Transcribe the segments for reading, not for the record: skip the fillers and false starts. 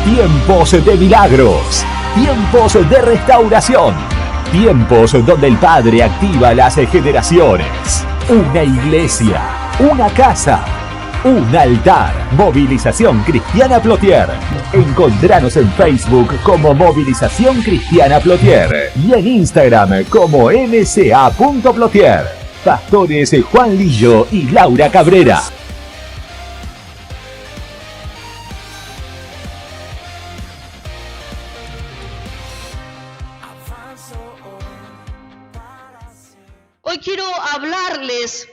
Tiempos de milagros, tiempos de restauración, tiempos donde el Padre activa las generaciones. Una iglesia, una casa, un altar. Movilización Cristiana Plotier. Encontranos en Facebook como Movilización Cristiana Plotier y en Instagram como mca.plotier. Pastores Juan Lillo y Laura Cabrera. Hoy quiero hablarles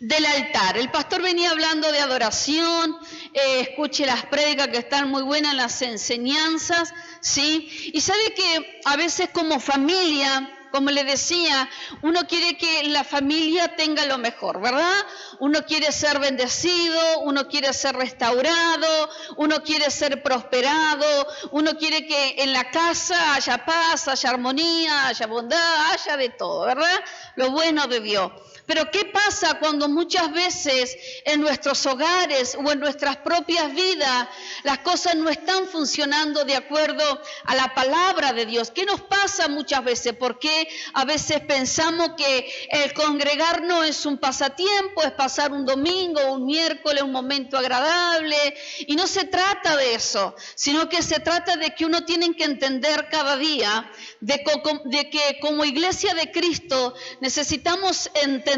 del altar. El pastor venía hablando de adoración, escuche las prédicas que están muy buenas, las enseñanzas, ¿sí? Y sabe que a veces como familia, como le decía, uno quiere que la familia tenga lo mejor, ¿verdad? Uno quiere ser bendecido, uno quiere ser restaurado, uno quiere ser prosperado, uno quiere que en la casa haya paz, haya armonía, haya bondad, haya de todo, ¿verdad? Lo bueno de Dios. Pero ¿qué pasa cuando muchas veces en nuestros hogares o en nuestras propias vidas las cosas no están funcionando de acuerdo a la palabra de Dios? ¿Qué nos pasa muchas veces? ¿Por qué a veces pensamos que el congregarnos es un pasatiempo, es pasar un domingo, un miércoles, un momento agradable? Y no se trata de eso, sino que se trata de que uno tiene que entender cada día de que como iglesia de Cristo necesitamos entender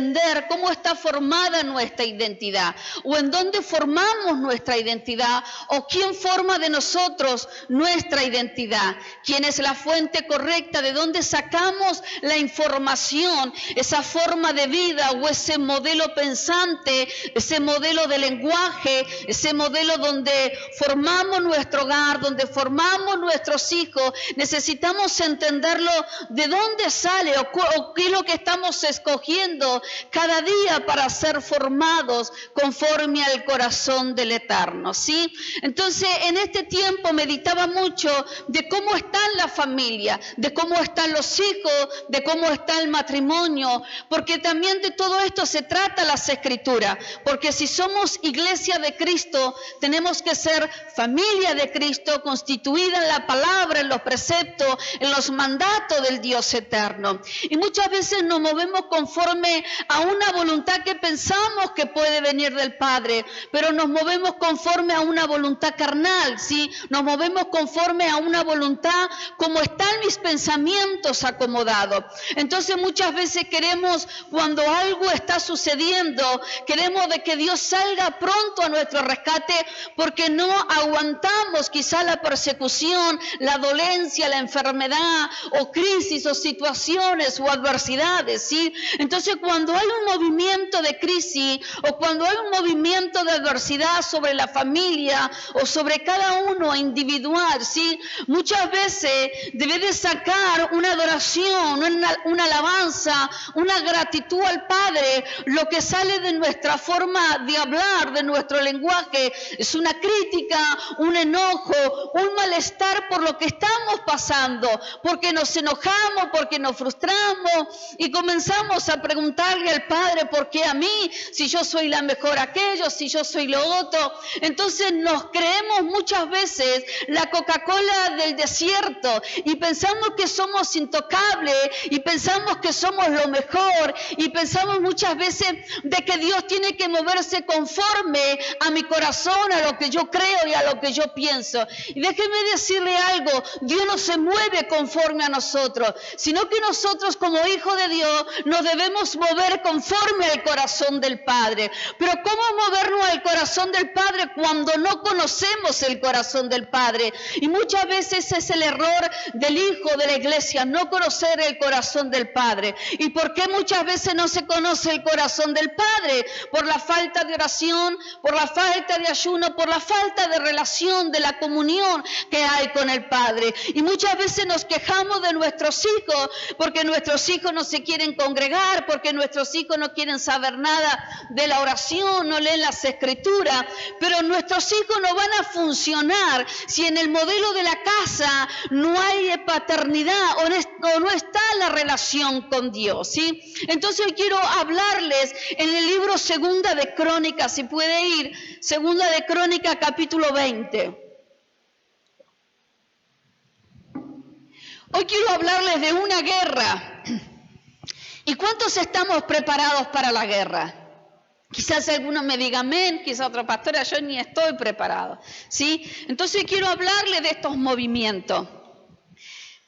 cómo está formada nuestra identidad, o en dónde formamos nuestra identidad, o quién forma de nosotros nuestra identidad, quién es la fuente correcta, de dónde sacamos la información, esa forma de vida o ese modelo pensante, ese modelo de lenguaje, ese modelo donde formamos nuestro hogar, donde formamos nuestros hijos. Necesitamos entenderlo, de dónde sale o qué es lo que estamos escogiendo cada día para ser formados conforme al corazón del Eterno, ¿sí? Entonces, en este tiempo meditaba mucho de cómo está la familia, de cómo están los hijos, de cómo está el matrimonio, porque también de todo esto se trata las Escrituras, porque si somos iglesia de Cristo, tenemos que ser familia de Cristo, constituida en la palabra, en los preceptos, en los mandatos del Dios eterno. Y muchas veces nos movemos conforme a una voluntad que pensamos que puede venir del Padre, pero nos movemos conforme a una voluntad carnal, ¿sí? Nos movemos conforme a una voluntad como están mis pensamientos acomodados. Entonces muchas veces queremos, cuando algo está sucediendo, queremos de que Dios salga pronto a nuestro rescate, porque no aguantamos quizá la persecución, la dolencia, la enfermedad, o crisis, o situaciones, o adversidades, ¿sí? Entonces cuando hay un movimiento de crisis, o cuando hay un movimiento de adversidad sobre la familia, o sobre cada uno individual, ¿sí? Muchas veces debe de sacar una adoración, una alabanza, una gratitud al Padre. Lo que sale de nuestra forma de hablar, de nuestro lenguaje, es una crítica, un enojo, un malestar por lo que estamos pasando, porque nos enojamos, porque nos frustramos y comenzamos a preguntarle al Padre, ¿por qué a mí? Si yo soy la mejor aquello, si yo soy lo otro. Entonces nos creemos muchas veces la Coca-Cola del desierto y pensamos que somos intocables y pensamos que somos lo mejor y pensamos muchas veces de que Dios tiene que moverse conforme a mi corazón, a lo que yo creo y a lo que yo pienso. Y déjeme decirle algo, Dios no se mueve conforme a nosotros, sino que nosotros como hijos de Dios nos debemos mover conforme al corazón del Padre. Pero ¿cómo movernos al corazón del Padre cuando no conocemos el corazón del Padre? Y muchas veces ese es el error del hijo de la iglesia, no conocer el corazón del Padre. ¿Y por qué muchas veces no se conoce el corazón del Padre? Por la falta de oración, por la falta de ayuno, por la falta de relación, de la comunión que hay con el Padre. Y muchas veces nos quejamos de nuestros hijos porque nuestros hijos no se quieren congregar, porque nuestros hijos no quieren saber nada de la oración, no leen las Escrituras. Pero nuestros hijos no van a funcionar si en el modelo de la casa no hay paternidad o no está la relación con Dios, ¿sí? Entonces hoy quiero hablarles en el libro Segunda de Crónicas, si puede ir, Segunda de Crónicas capítulo 20. Hoy quiero hablarles de una guerra. ¿Y cuántos estamos preparados para la guerra? Quizás algunos me digan amén, quizás otra pastora, yo ni estoy preparado, ¿sí? Entonces quiero hablarles de estos movimientos.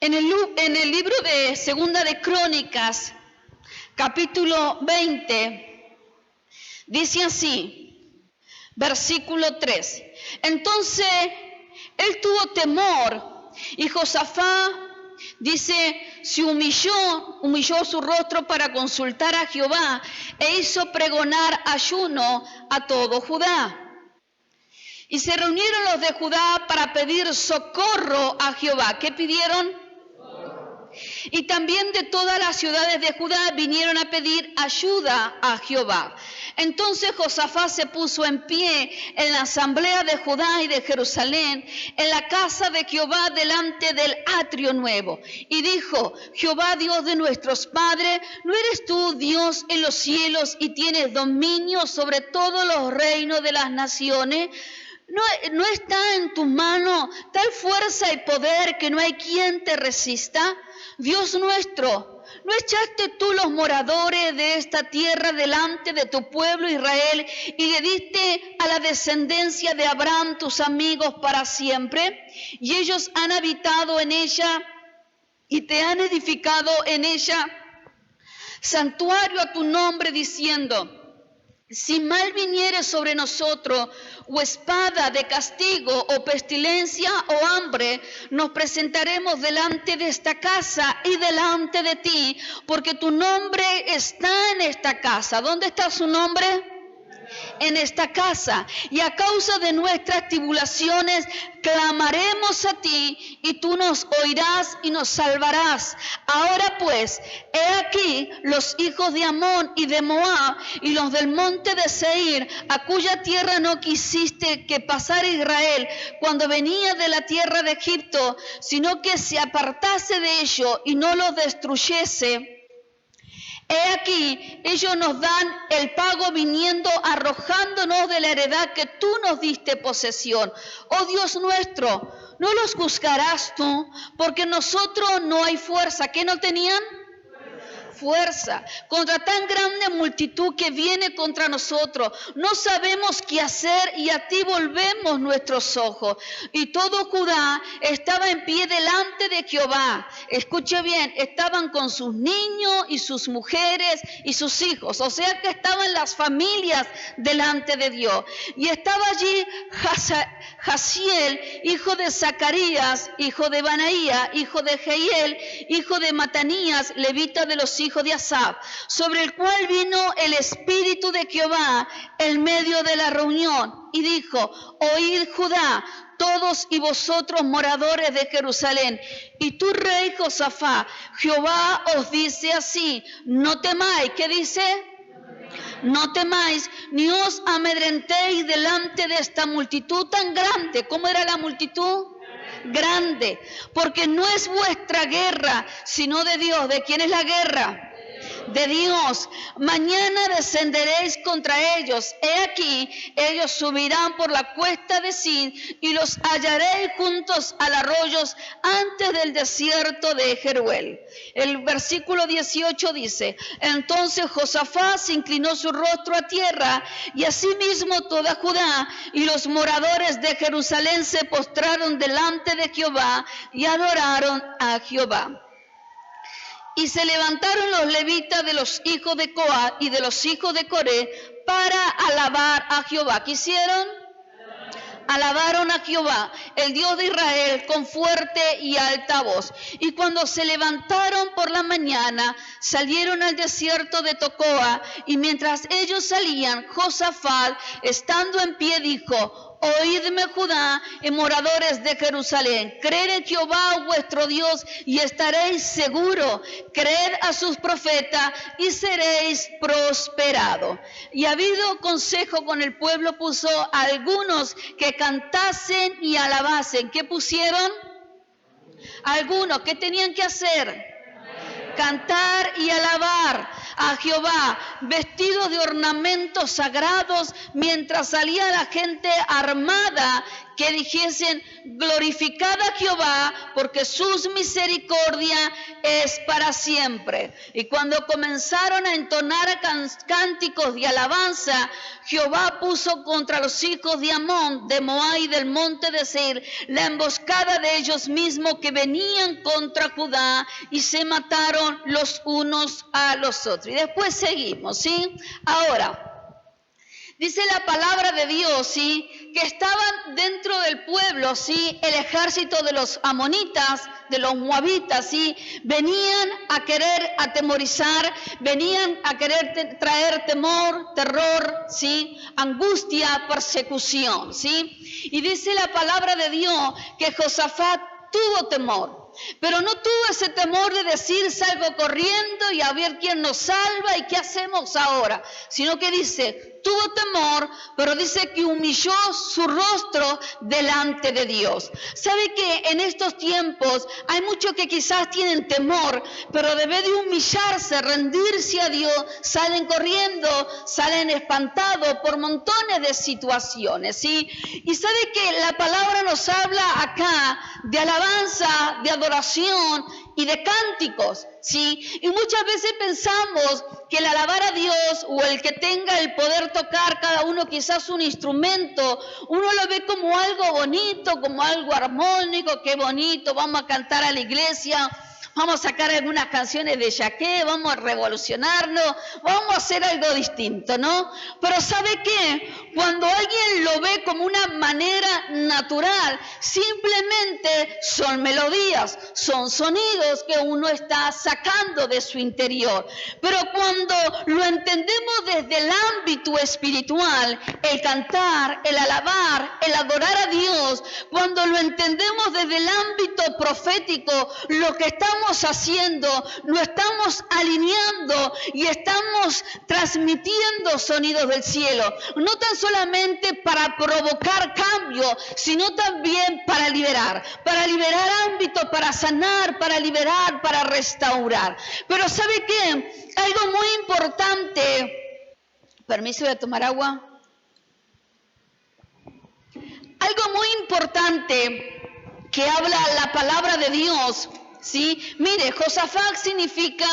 En el libro de Segunda de Crónicas, capítulo 20, dice así, versículo 3. Entonces él tuvo temor y Josafat, dice, se humilló su rostro para consultar a Jehová e hizo pregonar ayuno a todo Judá. Y se reunieron los de Judá para pedir socorro a Jehová. ¿Qué pidieron? Y también de todas las ciudades de Judá vinieron a pedir ayuda a Jehová. Entonces Josafat se puso en pie en la asamblea de Judá y de Jerusalén, en la casa de Jehová delante del atrio nuevo. Y dijo, Jehová Dios de nuestros padres, ¿no eres tú Dios en los cielos y tienes dominio sobre todos los reinos de las naciones? ¿No está en tu mano tal fuerza y poder que no hay quien te resista? Dios nuestro, ¿no echaste tú los moradores de esta tierra delante de tu pueblo Israel y le diste a la descendencia de Abraham tus amigos para siempre? Y ellos han habitado en ella y te han edificado en ella santuario a tu nombre, diciendo, si mal viniere sobre nosotros, o espada de castigo, o pestilencia, o hambre, nos presentaremos delante de esta casa y delante de ti, porque tu nombre está en esta casa. ¿Dónde está su nombre? En esta casa, y a causa de nuestras tribulaciones clamaremos a ti y tú nos oirás y nos salvarás. Ahora pues, he aquí los hijos de Amón y de Moab y los del monte de Seir, a cuya tierra no quisiste que pasara Israel cuando venía de la tierra de Egipto, sino que se apartase de ellos y no los destruyese. He aquí, ellos nos dan el pago viniendo, arrojándonos de la heredad que tú nos diste posesión. Oh Dios nuestro, ¿no los juzgarás tú? Porque nosotros no hay fuerza. ¿Qué no tenían? Fuerza contra tan grande multitud que viene contra nosotros. No sabemos qué hacer y a ti volvemos nuestros ojos. Y todo Judá estaba en pie delante de Jehová. Escuche bien, estaban con sus niños y sus mujeres y sus hijos. O sea que estaban las familias delante de Dios. Y estaba allí Jaziel, hijo de Zacarías, hijo de Banaía, hijo de Jehiel, hijo de Matanías, levita de los hijos de Asaf, sobre el cual vino el Espíritu de Jehová en medio de la reunión, y dijo, oíd Judá, todos y vosotros moradores de Jerusalén, y tú rey Josafat, Jehová os dice así, no temáis. ¿Qué dice? No temáis, ni os amedrentéis delante de esta multitud tan grande. ¿Cómo era la multitud? Grande, porque no es vuestra guerra, sino de Dios. ¿De quién es la guerra? De Dios. Mañana descenderéis contra ellos. He aquí, ellos subirán por la cuesta de Sin y los hallaréis juntos al arroyo antes del desierto de Jeruel. El versículo 18 dice, entonces Josafat se inclinó su rostro a tierra y asimismo toda Judá y los moradores de Jerusalén se postraron delante de Jehová y adoraron a Jehová. Y se levantaron los levitas de los hijos de Coat y de los hijos de Coré para alabar a Jehová. ¿Qué hicieron? Alabaron a Jehová, el Dios de Israel, con fuerte y alta voz. Y cuando se levantaron por la mañana, salieron al desierto de Tecoa. Y mientras ellos salían, Josafat, estando en pie, dijo, oídme Judá y moradores de Jerusalén, creed en Jehová vuestro Dios y estaréis seguros, creed a sus profetas y seréis prosperados. Y habido consejo con el pueblo, puso a algunos que cantasen y alabasen. ¿Qué pusieron? Algunos, ¿qué tenían que hacer? Cantar y alabar a Jehová, vestidos de ornamentos sagrados, mientras salía la gente armada que dijesen: glorificad a Jehová, porque sus misericordia es para siempre. Y cuando comenzaron a entonar cánticos de alabanza, Jehová puso contra los hijos de Amón, de Moab y del monte de Seir, la emboscada de ellos mismos que venían contra Judá, y se mataron los unos a los otros. Y después seguimos, ¿sí? Ahora, dice la palabra de Dios, ¿sí?, que estaban dentro del pueblo, ¿sí?, el ejército de los amonitas, de los moabitas, ¿sí?, venían a querer atemorizar, venían a querer traer temor, terror, ¿sí?, angustia, persecución, ¿sí? Y dice la palabra de Dios que Josafat tuvo temor, pero no tuvo ese temor de decir: salgo corriendo y a ver quién nos salva y qué hacemos ahora, sino que dice: tuvo temor, pero dice que humilló su rostro delante de Dios. ¿Sabe que en estos tiempos hay muchos que quizás tienen temor, pero debe de humillarse, rendirse a Dios, salen corriendo, salen espantados por montones de situaciones, ¿sí? Y sabe que la palabra nos habla acá de alabanza, de adoración y de cánticos, ¿sí? Y muchas veces pensamos que el alabar a Dios, o el que tenga el poder tocar cada uno quizás un instrumento, uno lo ve como algo bonito, como algo armónico. Qué bonito, vamos a cantar a la iglesia, vamos a sacar algunas canciones de Yaqué, vamos a revolucionarnos, vamos a hacer algo distinto, ¿no? Pero ¿sabe qué? Cuando alguien lo ve como una manera natural, simplemente son melodías, son sonidos que uno está sacando de su interior. Pero cuando lo entendemos desde el ámbito espiritual, el cantar, el alabar, el adorar a Dios, cuando lo entendemos desde el ámbito profético, lo que estamos haciendo, lo estamos alineando y estamos transmitiendo sonidos del cielo, no tan solamente para provocar cambio, sino también para liberar ámbitos, para sanar, para liberar, para restaurar. Pero ¿sabe qué? Algo muy importante, permiso de tomar agua, algo muy importante que habla la palabra de Dios, ¿sí? Mire, Josafat significa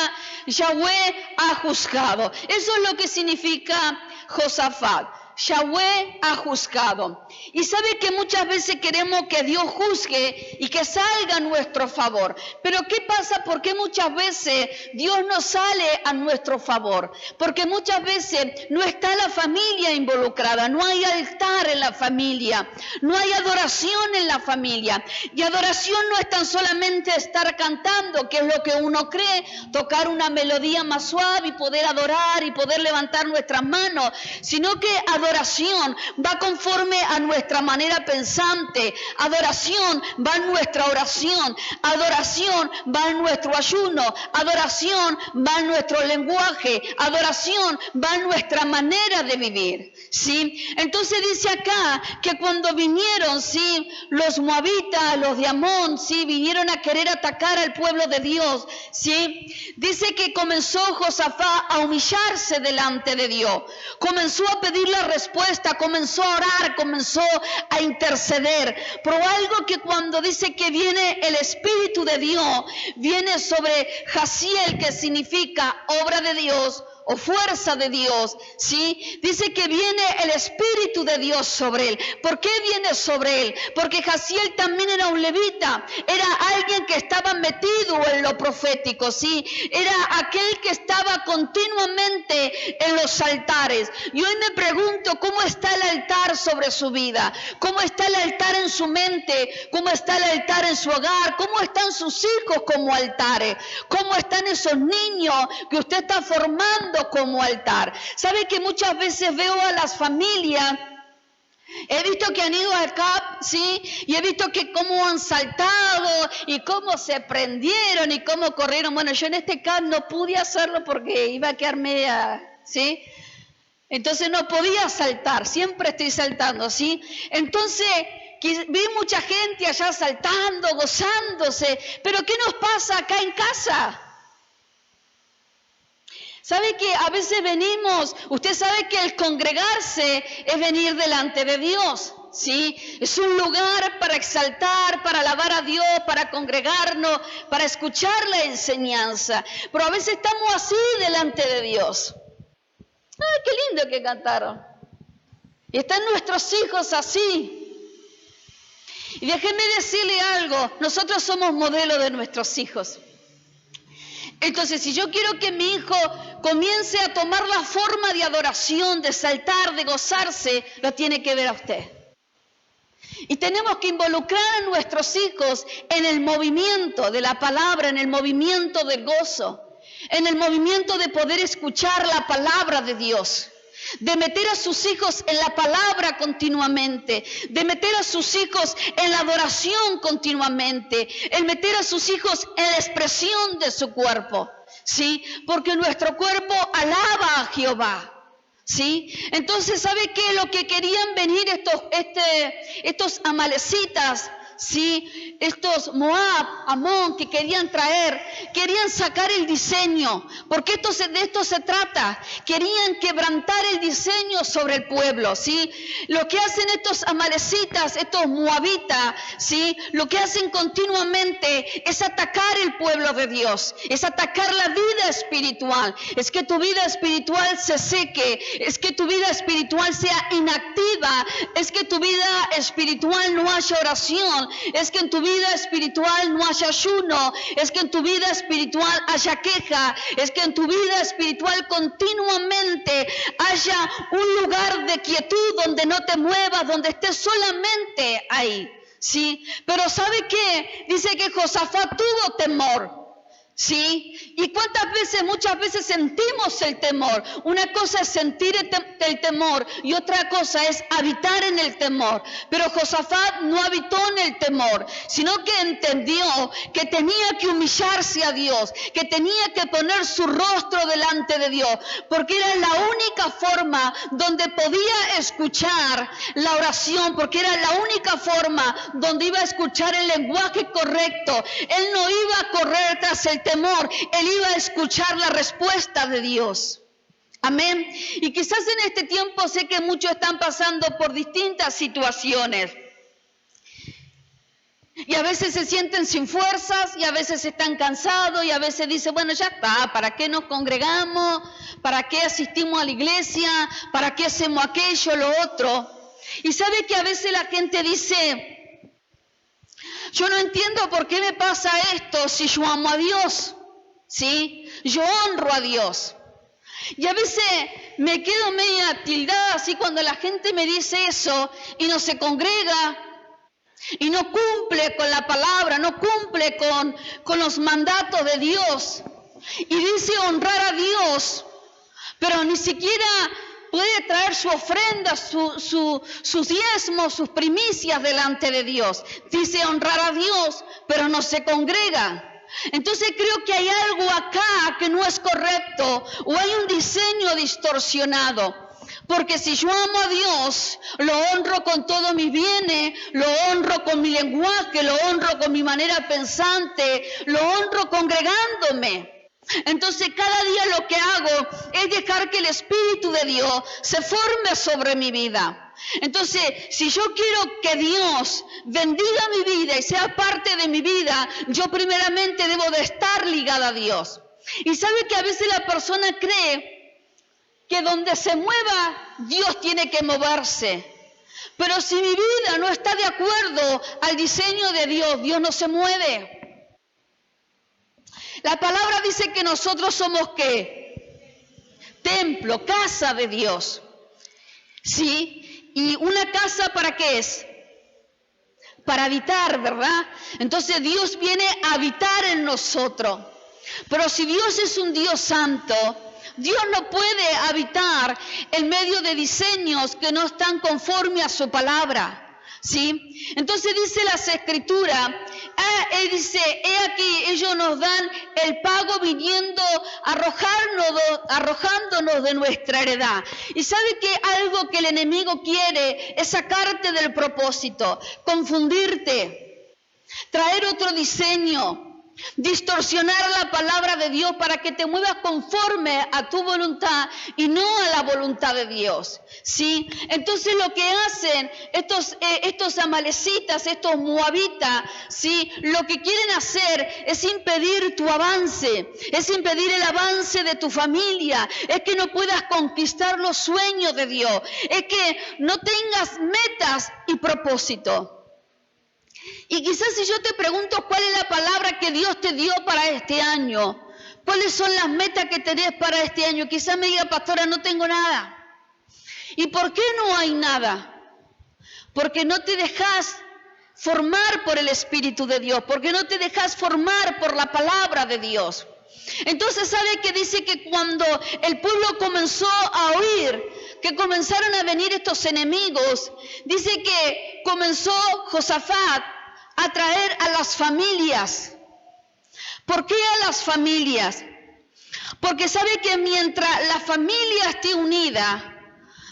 Yahweh ha juzgado. Eso es lo que significa Josafat. Yahweh ha juzgado. Y sabe que muchas veces queremos que Dios juzgue y que salga a nuestro favor. Pero ¿qué pasa? Porque muchas veces Dios no sale a nuestro favor. Porque muchas veces no está la familia involucrada, no hay altar en la familia, no hay adoración en la familia. Y adoración no es tan solamente estar cantando, que es lo que uno cree, tocar una melodía más suave y poder adorar y poder levantar nuestras manos, sino que adoración va conforme a nuestra manera pensante, adoración va en nuestra oración, adoración va en nuestro ayuno, adoración va en nuestro lenguaje, adoración va en nuestra manera de vivir, ¿sí? Entonces dice acá que cuando vinieron, ¿sí?, los moabitas, los de Amón, ¿sí?, vinieron a querer atacar al pueblo de Dios, ¿sí? Dice que comenzó Josafat a humillarse delante de Dios, comenzó a pedir la respuesta, comenzó a orar, comenzó a interceder. Pero algo que cuando dice que viene el Espíritu de Dios, viene sobre Jaziel, que significa obra de Dios o fuerza de Dios, ¿sí? Dice que viene el Espíritu de Dios sobre él. ¿Por qué viene sobre él? Porque Jaziel también era un levita, era alguien que estaba metido en lo profético, ¿sí? Era aquel que estaba continuamente en los altares. Y hoy me pregunto, ¿cómo está el altar sobre su vida? ¿Cómo está el altar en su mente? ¿Cómo está el altar en su hogar? ¿Cómo están sus hijos como altares? ¿Cómo están esos niños que usted está formando como altar? Sabe que muchas veces veo a las familias, he visto que han ido al CAP, ¿sí? Y he visto que cómo han saltado y cómo se prendieron y cómo corrieron. Bueno, yo en este CAP no pude hacerlo porque iba a quedar media, ¿sí? Entonces no podía saltar, siempre estoy saltando, ¿sí? Entonces vi mucha gente allá saltando, gozándose, pero ¿qué nos pasa acá en casa? ¿Sabe que a veces venimos? Usted sabe que el congregarse es venir delante de Dios, ¿sí? Es un lugar para exaltar, para alabar a Dios, para congregarnos, para escuchar la enseñanza. Pero a veces estamos así delante de Dios. ¡Ay, qué lindo que cantaron! Y están nuestros hijos así. Y déjenme decirle algo, nosotros somos modelo de nuestros hijos. Entonces, si yo quiero que mi hijo comience a tomar la forma de adoración, de saltar, de gozarse, lo tiene que ver a usted. Y tenemos que involucrar a nuestros hijos en el movimiento de la palabra, en el movimiento del gozo, en el movimiento de poder escuchar la palabra de Dios, de meter a sus hijos en la palabra continuamente, de meter a sus hijos en la adoración continuamente, el meter a sus hijos en la expresión de su cuerpo, ¿sí? Porque nuestro cuerpo alaba a Jehová, ¿sí? Entonces, ¿sabe qué? Lo que querían venir estos amalecitas, ¿sí? Estos Moab, Amón, que querían traer, querían sacar el diseño, porque de esto se trata. Querían quebrantar el diseño sobre el pueblo, ¿sí? Lo que hacen estos amalecitas, estos moabitas, ¿sí? Lo que hacen continuamente es atacar el pueblo de Dios, es atacar la vida espiritual, es que tu vida espiritual se seque, es que tu vida espiritual sea inactiva, es que tu vida espiritual no haya oración, es que en tu vida espiritual no haya ayuno, es que en tu vida espiritual haya queja, es que en tu vida espiritual continuamente haya un lugar de quietud donde no te muevas, donde estés solamente ahí, ¿sí? Pero ¿sabe qué? Dice que Josafat tuvo temor, ¿sí? ¿Y cuántas veces, muchas veces sentimos el temor? Una cosa es sentir el temor y otra cosa es habitar en el temor. Pero Josafat no habitó en el temor, sino que entendió que tenía que humillarse a Dios, que tenía que poner su rostro delante de Dios, porque era la única forma donde podía escuchar la oración, porque era la única forma donde iba a escuchar el lenguaje correcto. Él no iba a correr tras el temor, él iba a escuchar la respuesta de Dios. Amén. Y quizás en este tiempo sé que muchos están pasando por distintas situaciones. Y a veces se sienten sin fuerzas, y a veces están cansados, y a veces dicen, bueno, ya está, ¿para qué nos congregamos? ¿Para qué asistimos a la iglesia? ¿Para qué hacemos aquello, lo otro? Y sabe que a veces la gente dice, yo no entiendo por qué me pasa esto si yo amo a Dios, ¿sí? Yo honro a Dios. Y a veces me quedo media tildada así cuando la gente me dice eso y no se congrega y no cumple con la palabra, no cumple con los mandatos de Dios. Y dice honrar a Dios, pero ni siquiera puede traer su ofrenda, sus diezmos, sus primicias delante de Dios. Dice honrar a Dios, pero no se congrega. Entonces creo que hay algo acá que no es correcto, o hay un diseño distorsionado. Porque si yo amo a Dios, lo honro con todos mis bienes, lo honro con mi lenguaje, lo honro con mi manera pensante, lo honro congregándome. Entonces cada día lo que hago es dejar que el Espíritu de Dios se forme sobre mi vida. Entonces, si yo quiero que Dios bendiga mi vida y sea parte de mi vida, yo primeramente debo de estar ligada a Dios. Y sabe que a veces la persona cree que donde se mueva, Dios tiene que moverse. Pero si mi vida no está de acuerdo al diseño de Dios, Dios no se mueve. La palabra dice que nosotros somos ¿qué? Templo, casa de Dios. ¿Sí? ¿Y una casa para qué es? Para habitar, ¿verdad? Entonces Dios viene a habitar en nosotros. Pero si Dios es un Dios santo, Dios no puede habitar en medio de diseños que no están conforme a su palabra. ¿Sí? Entonces dice las Escrituras, Él dice, he aquí, ellos nos dan el pago viniendo, arrojándonos de nuestra heredad. Y sabe que algo que el enemigo quiere es sacarte del propósito, confundirte, traer otro diseño. distorsionar la palabra de Dios para que te muevas conforme a tu voluntad y no a la voluntad de Dios, ¿sí? Entonces lo que hacen estos amalecitas, estos moabitas, ¿sí? Lo que quieren hacer es impedir tu avance, es impedir el avance de tu familia, es que no puedas conquistar los sueños de Dios, es que no tengas metas y propósito. Y quizás si yo te pregunto cuál es la palabra que Dios te dio para este año, cuáles son las metas que tenés para este año, quizás me diga, pastora, no tengo nada. ¿Y por qué no hay nada? Porque no te dejas formar por el Espíritu de Dios, porque no te dejas formar por la palabra de Dios. Entonces, ¿sabe qué dice? Que cuando el pueblo comenzó a oír, que comenzaron a venir estos enemigos, dice que comenzó Josafat a traer a las familias. ¿Por qué a las familias? Porque sabe que mientras la familia esté unida,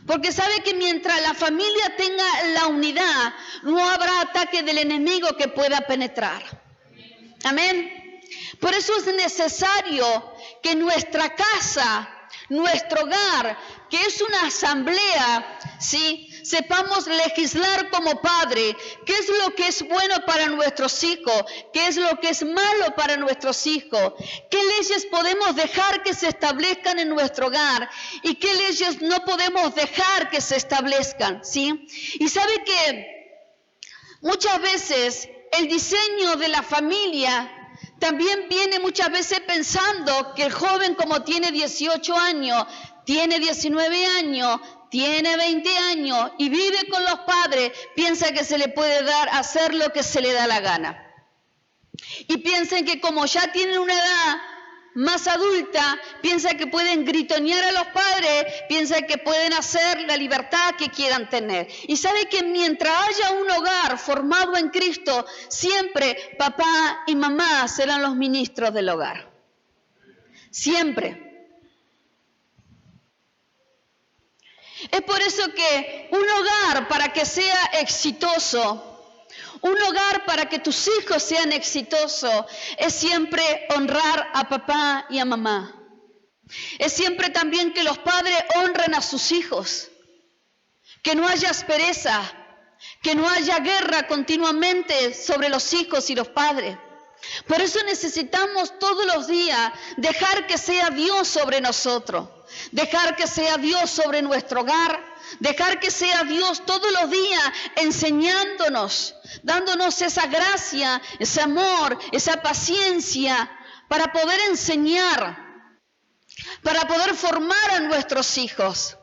porque sabe que mientras la familia tenga la unidad, no habrá ataque del enemigo que pueda penetrar. Amén. Por eso es necesario que nuestra casa, nuestro hogar, que es una asamblea, ¿sí?, sepamos legislar como padre, qué es lo que es bueno para nuestros hijos, qué es lo que es malo para nuestros hijos, qué leyes podemos dejar que se establezcan en nuestro hogar y qué leyes no podemos dejar que se establezcan, ¿sí? Y sabe que muchas veces el diseño de la familia también viene muchas veces pensando que el joven, como tiene 18 años, tiene 19 años, tiene 20 años y vive con los padres, piensa que se le puede dar hacer lo que se le da la gana. Y piensan que como ya tienen una edad más adulta, piensa que pueden gritonear a los padres, piensa que pueden hacer la libertad que quieran tener. Y sabe que mientras haya un hogar formado en Cristo, siempre papá y mamá serán los ministros del hogar. Siempre. Es por eso que un hogar, para que sea exitoso, un hogar para que tus hijos sean exitosos, es siempre honrar a papá y a mamá. Es siempre también que los padres honren a sus hijos, que no haya aspereza, que no haya guerra continuamente sobre los hijos y los padres. Por eso necesitamos todos los días dejar que sea Dios sobre nosotros, dejar que sea Dios sobre nuestro hogar, dejar que sea Dios todos los días enseñándonos, dándonos esa gracia, ese amor, esa paciencia para poder enseñar, para poder formar a nuestros hijos.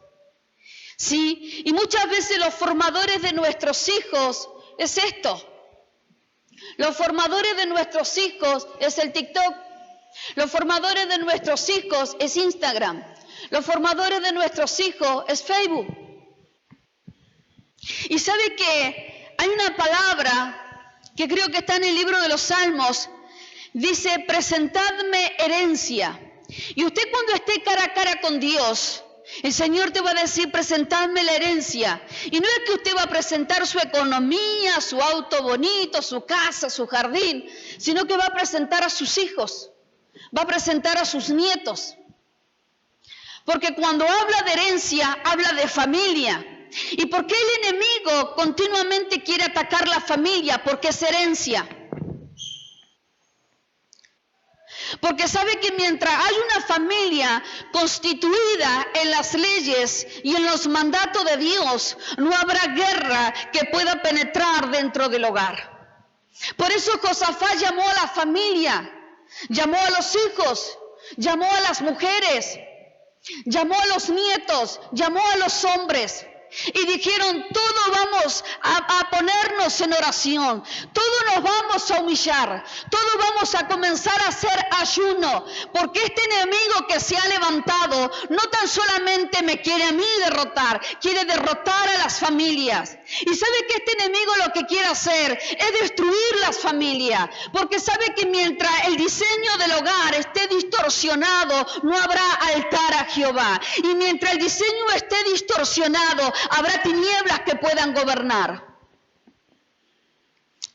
¿Sí? Y muchas veces los formadores de nuestros hijos es esto. Los formadores de nuestros hijos es el TikTok. Los formadores de nuestros hijos es Instagram. Los formadores de nuestros hijos es Facebook. Y sabe que hay una palabra que creo que está en el libro de los Salmos. Dice, presentadme herencia. Y usted cuando esté cara a cara con Dios, el Señor te va a decir, presentadme la herencia. Y no es que usted va a presentar su economía, su auto bonito, su casa, su jardín, sino que va a presentar a sus hijos, va a presentar a sus nietos. Porque cuando habla de herencia, habla de familia. ¿Y por qué el enemigo continuamente quiere atacar la familia? Porque es herencia. Porque sabe que mientras hay una familia constituida en las leyes y en los mandatos de Dios, no habrá guerra que pueda penetrar dentro del hogar. Por eso Josafat llamó a la familia, llamó a los hijos, llamó a las mujeres, llamó a los nietos, llamó a los hombres. Y dijeron, todos vamos a ponernos en oración, todos nos vamos a humillar, todos vamos a comenzar a hacer ayuno, porque este enemigo que se ha levantado no tan solamente me quiere a mí derrotar, quiere derrotar a las familias. Y sabe que este enemigo lo que quiere hacer es destruir las familias, porque sabe que mientras el diseño del hogar esté distorsionado, no habrá altar a Jehová. Y mientras el diseño esté distorsionado, habrá tinieblas que puedan gobernar.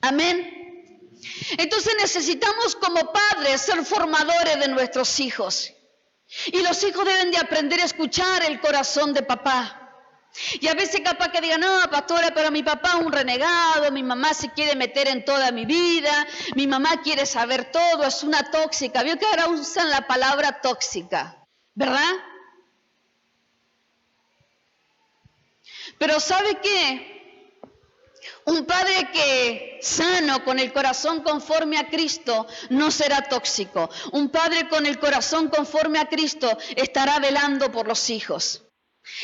Amén. Entonces necesitamos como padres ser formadores de nuestros hijos. Y los hijos deben de aprender a escuchar el corazón de papá. Y a veces capaz que digan, no, pastora, pero mi papá es un renegado, mi mamá se quiere meter en toda mi vida, mi mamá quiere saber todo, es una tóxica. Vio que ahora usan la palabra tóxica, ¿verdad? Pero ¿sabe qué? Un padre que sano, con el corazón conforme a Cristo, no será tóxico. Un padre con el corazón conforme a Cristo estará velando por los hijos.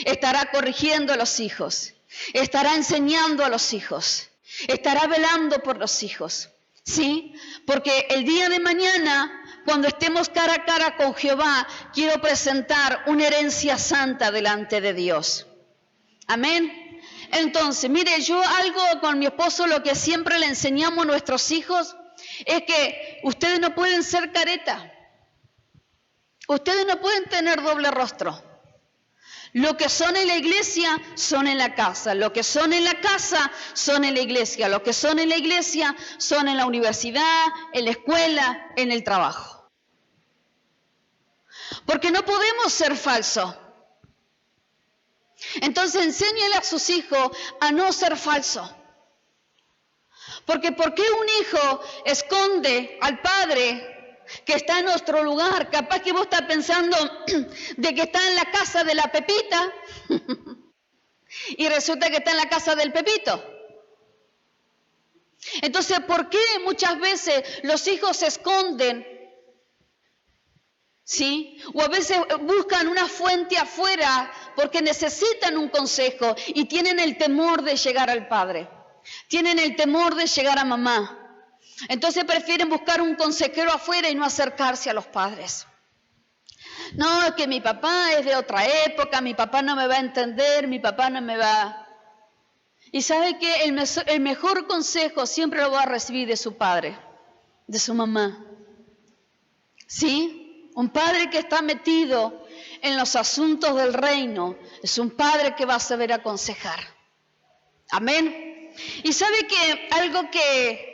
Estará corrigiendo a los hijos, estará enseñando a los hijos, estará velando por los hijos, ¿sí? Porque el día de mañana, cuando estemos cara a cara con Jehová, quiero presentar una herencia santa delante de Dios. Amén. Entonces, mire, yo algo con mi esposo, lo que siempre le enseñamos a nuestros hijos, es que ustedes no pueden ser careta, ustedes no pueden tener doble rostro. Lo que son en la iglesia, son en la casa. Lo que son en la casa, son en la iglesia. Lo que son en la iglesia, son en la universidad, en la escuela, en el trabajo. Porque no podemos ser falsos. Entonces enséñele a sus hijos a no ser falsos. Porque ¿por qué un hijo esconde al padre que está en nuestro lugar? Capaz que vos estás pensando de que está en la casa de la Pepita y resulta que está en la casa del Pepito. Entonces, ¿por qué muchas veces los hijos se esconden? ¿Sí? O a veces buscan una fuente afuera porque necesitan un consejo y tienen el temor de llegar al padre. Tienen el temor de llegar a mamá. Entonces prefieren buscar un consejero afuera y no acercarse a los padres. No, es que mi papá es de otra época, mi papá no me va a entender, mi papá no me va... Y sabe que el mejor consejo siempre lo va a recibir de su padre, de su mamá. ¿Sí? Un padre que está metido en los asuntos del reino es un padre que va a saber aconsejar. Amén. Y sabe que algo que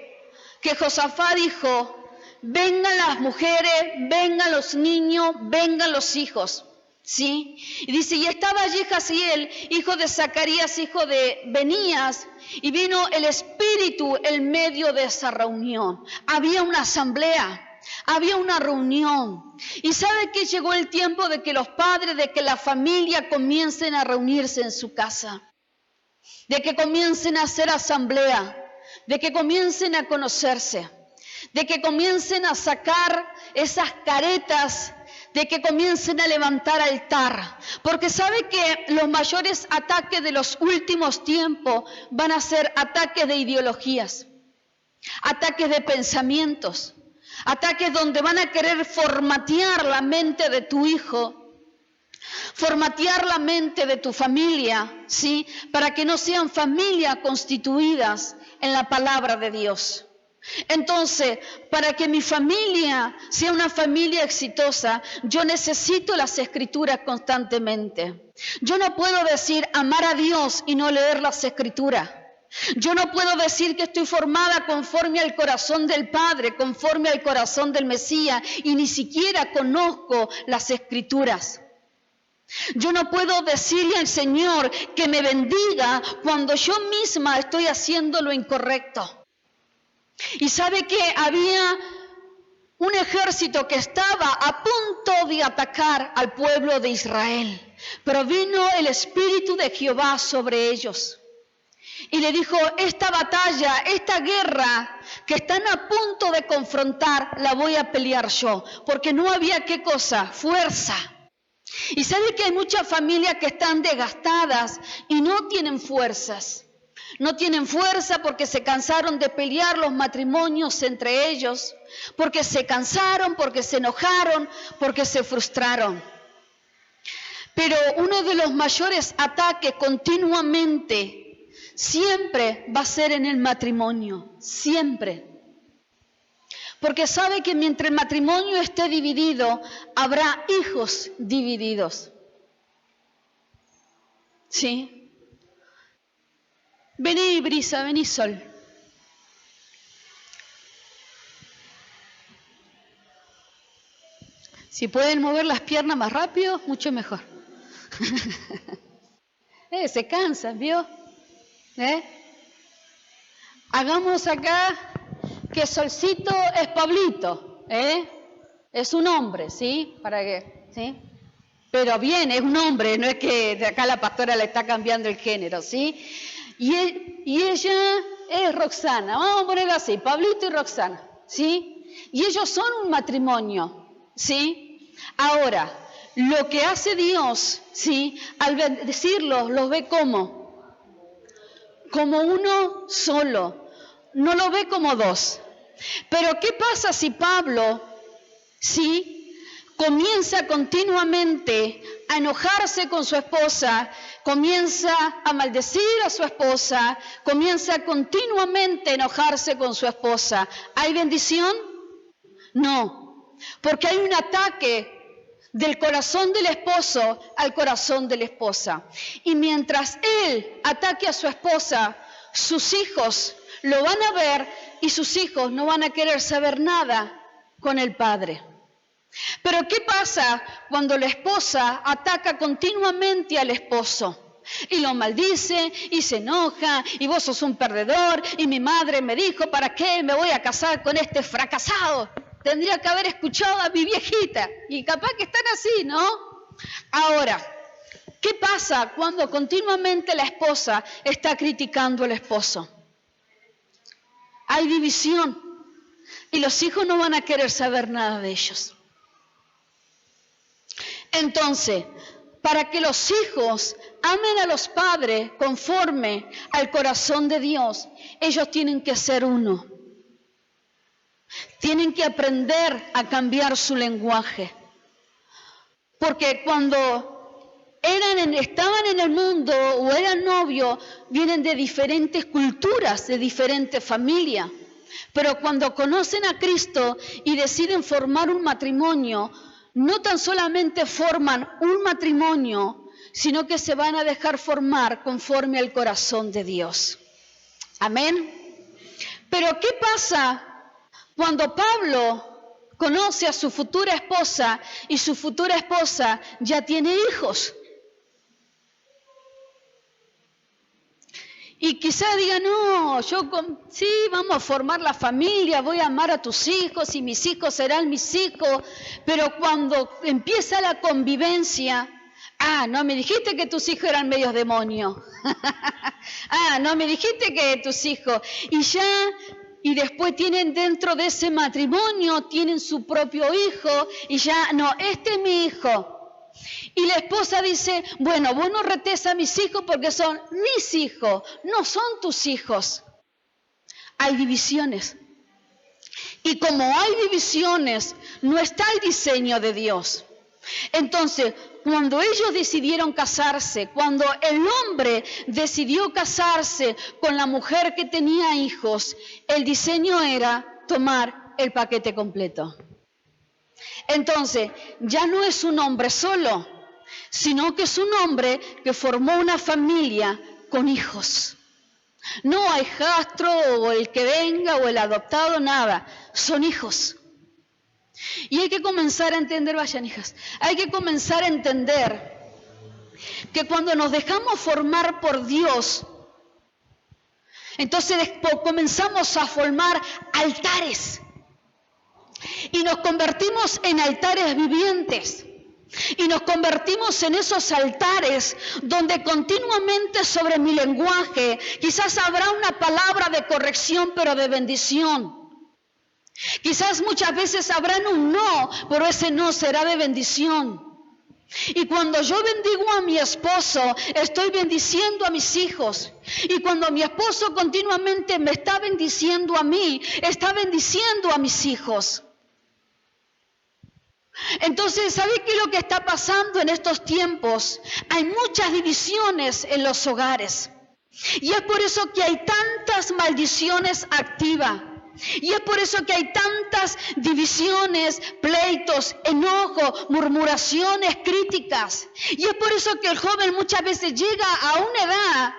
Josafat dijo, vengan las mujeres, vengan los niños, vengan los hijos, ¿sí? Y dice, y estaba allí Jaziel, hijo de Zacarías, hijo de Benías, y vino el Espíritu en medio de esa reunión. Había una asamblea, había una reunión. Y sabe que llegó el tiempo de que los padres, de que la familia comiencen a reunirse en su casa, de que comiencen a hacer asamblea, de que comiencen a conocerse, de que comiencen a sacar esas caretas, de que comiencen a levantar altar. Porque sabe que los mayores ataques de los últimos tiempos van a ser ataques de ideologías, ataques de pensamientos, ataques donde van a querer formatear la mente de tu hijo, formatear la mente de tu familia, ¿sí? Para que no sean familias constituidas en la palabra de Dios. Entonces, para que mi familia sea una familia exitosa, yo necesito las Escrituras constantemente. Yo no puedo decir amar a Dios y no leer las Escrituras. Yo no puedo decir que estoy formada conforme al corazón del Padre, conforme al corazón del Mesías, y ni siquiera conozco las Escrituras. Yo no puedo decirle al Señor que me bendiga cuando yo misma estoy haciendo lo incorrecto. Y sabe que había un ejército que estaba a punto de atacar al pueblo de Israel, pero vino el Espíritu de Jehová sobre ellos. Y le dijo, esta batalla, esta guerra que están a punto de confrontar, la voy a pelear yo, porque no había qué cosa, fuerza. Y sabe que hay muchas familias que están desgastadas y no tienen fuerzas. No tienen fuerza porque se cansaron de pelear los matrimonios entre ellos, porque se cansaron, porque se enojaron, porque se frustraron. Pero uno de los mayores ataques continuamente siempre va a ser en el matrimonio, siempre. Porque sabe que mientras el matrimonio esté dividido, habrá hijos divididos. ¿Sí? Vení, brisa, vení, sol. Si pueden mover las piernas más rápido, mucho mejor. Se cansan, ¿vio? Hagamos acá que Solcito es Pablito, es un hombre, ¿sí? Para que, ¿sí? Pero bien, es un hombre, no es que de acá la pastora le está cambiando el género, ¿sí? Y ella es Roxana, vamos a poner así, Pablito y Roxana, ¿sí? Y ellos son un matrimonio, ¿sí? Ahora, lo que hace Dios, ¿sí? Al bendecirlos, los ve como uno solo, no lo ve como dos. Pero ¿qué pasa si Pablo, ¿sí? Comienza continuamente a enojarse con su esposa, comienza a maldecir a su esposa, comienza continuamente a enojarse con su esposa? ¿Hay bendición? No, porque hay un ataque del corazón del esposo al corazón de la esposa. Y mientras él ataque a su esposa, sus hijos lo van a ver y sus hijos no van a querer saber nada con el padre. Pero ¿qué pasa cuando la esposa ataca continuamente al esposo? Y lo maldice y se enoja y vos sos un perdedor y mi madre me dijo, ¿para qué me voy a casar con este fracasado? Tendría que haber escuchado a mi viejita y capaz que están así, ¿no? Ahora, ¿qué pasa cuando continuamente la esposa está criticando al esposo? Hay división y los hijos no van a querer saber nada de ellos. Entonces, para que los hijos amen a los padres conforme al corazón de Dios, ellos tienen que ser uno. Tienen que aprender a cambiar su lenguaje. Porque cuando estaban en el mundo o eran novios, vienen de diferentes culturas, de diferentes familias. Pero cuando conocen a Cristo y deciden formar un matrimonio, no tan solamente forman un matrimonio, sino que se van a dejar formar conforme al corazón de Dios. Amén. Pero ¿qué pasa cuando Pablo conoce a su futura esposa y su futura esposa ya tiene hijos? Y quizá diga, no, sí, vamos a formar la familia, voy a amar a tus hijos y mis hijos serán mis hijos, pero cuando empieza la convivencia, no me dijiste que tus hijos eran medios demonios, no me dijiste que tus hijos, y después tienen dentro de ese matrimonio, tienen su propio hijo, y ya, no, este es mi hijo. Y la esposa dice, bueno, vos no retés a mis hijos porque son mis hijos, no son tus hijos. Hay divisiones. Y como hay divisiones, no está el diseño de Dios. Entonces, cuando ellos decidieron casarse, cuando el hombre decidió casarse con la mujer que tenía hijos, el diseño era tomar el paquete completo. Entonces, ya no es un hombre solo, sino que es un hombre que formó una familia con hijos. No hay hijastro o el que venga o el adoptado, nada, son hijos. Y hay que comenzar a entender, vayan hijas, hay que comenzar a entender que cuando nos dejamos formar por Dios, entonces comenzamos a formar altares. Y nos convertimos en altares vivientes. Y nos convertimos en esos altares donde continuamente sobre mi lenguaje quizás habrá una palabra de corrección pero de bendición. Quizás muchas veces habrá un no, pero ese no será de bendición. Y cuando yo bendigo a mi esposo, estoy bendiciendo a mis hijos. Y cuando mi esposo continuamente me está bendiciendo a mí, está bendiciendo a mis hijos. Entonces, ¿sabe qué es lo que está pasando en estos tiempos? Hay muchas divisiones en los hogares. Y es por eso que hay tantas maldiciones activas. Y es por eso que hay tantas divisiones, pleitos, enojo, murmuraciones, críticas. Y es por eso que el joven muchas veces llega a una edad,